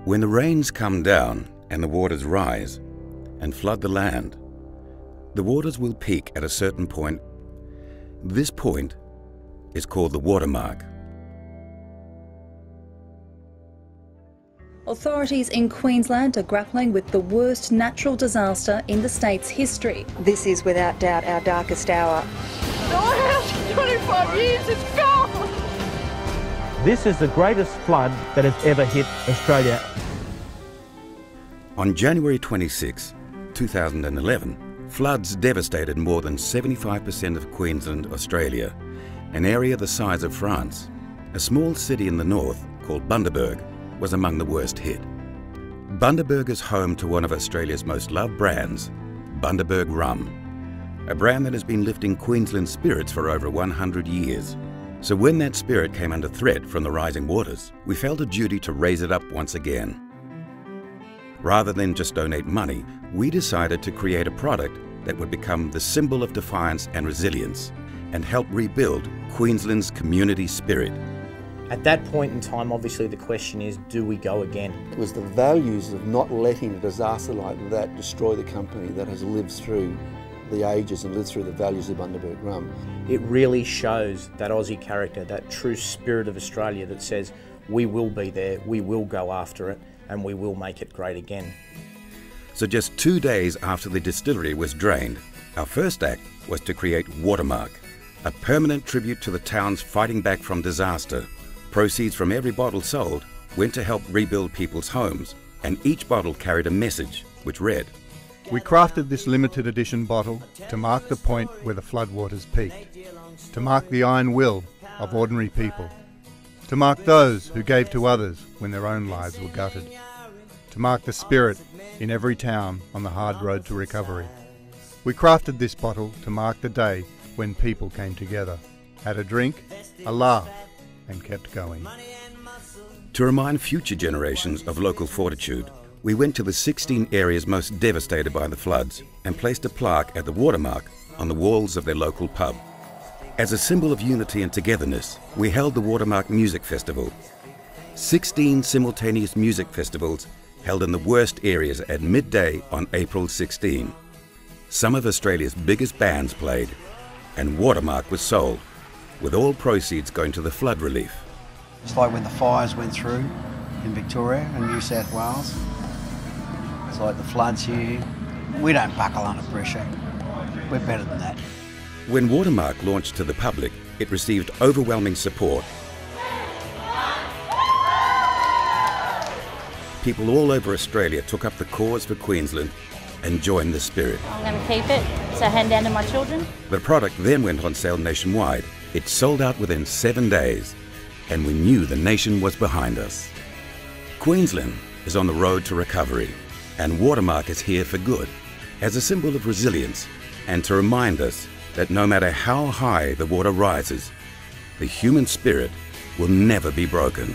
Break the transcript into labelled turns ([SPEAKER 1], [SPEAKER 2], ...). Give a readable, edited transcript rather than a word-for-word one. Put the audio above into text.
[SPEAKER 1] When the rains come down and the waters rise and flood the land, the waters will peak at a certain point. This point is called the watermark.
[SPEAKER 2] Authorities in Queensland are grappling with the worst natural disaster in the state's history.
[SPEAKER 3] This is without doubt our darkest hour.
[SPEAKER 4] Our house for 25 years is gone!
[SPEAKER 5] This is the greatest flood that has ever hit Australia.
[SPEAKER 1] On January 26, 2011, floods devastated more than 75% of Queensland, Australia, an area the size of France. A small city in the north called Bundaberg was among the worst hit. Bundaberg is home to one of Australia's most loved brands, Bundaberg rum, a brand that has been lifting Queensland's spirits for over 100 years. So when that spirit came under threat from the rising waters, we felt a duty to raise it up once again. Rather than just donate money, we decided to create a product that would become the symbol of defiance and resilience and help rebuild Queensland's community spirit.
[SPEAKER 5] At that point in time, obviously the question is, do we go again?
[SPEAKER 6] It was the values of not letting a disaster like that destroy the company that has lived through the ages and lived through the values of Bundaberg rum.
[SPEAKER 5] It really shows that Aussie character, that true spirit of Australia that says, we will be there, we will go after it, and we will make it great again.
[SPEAKER 1] So just 2 days after the distillery was drained, our first act was to create Watermark, a permanent tribute to the towns fighting back from disaster. Proceeds from every bottle sold went to help rebuild people's homes, and each bottle carried a message which read,
[SPEAKER 7] "We crafted this limited edition bottle to mark the point where the floodwaters peaked, to mark the iron will of ordinary people, to mark those who gave to others when their own lives were gutted, to mark the spirit in every town on the hard road to recovery. We crafted this bottle to mark the day when people came together, had a drink, a laugh, and kept going."
[SPEAKER 1] To remind future generations of local fortitude, we went to the 16 areas most devastated by the floods and placed a plaque at the Watermark on the walls of their local pub. As a symbol of unity and togetherness, we held the Watermark Music Festival. 16 simultaneous music festivals held in the worst areas at midday on April 16. Some of Australia's biggest bands played, and Watermark was sold, with all proceeds going to the flood relief.
[SPEAKER 8] It's like when the fires went through in Victoria and New South Wales. It's like the floods here. We don't buckle under pressure. We're better than that.
[SPEAKER 1] When Watermark launched to the public, it received overwhelming support. People all over Australia took up the cause for Queensland and joined the spirit.
[SPEAKER 9] I'm going to keep it to hand down to my children.
[SPEAKER 1] The product then went on sale nationwide. It sold out within 7 days, and we knew the nation was behind us. Queensland is on the road to recovery, and Watermark is here for good, as a symbol of resilience and to remind us that no matter how high the water rises, the human spirit will never be broken.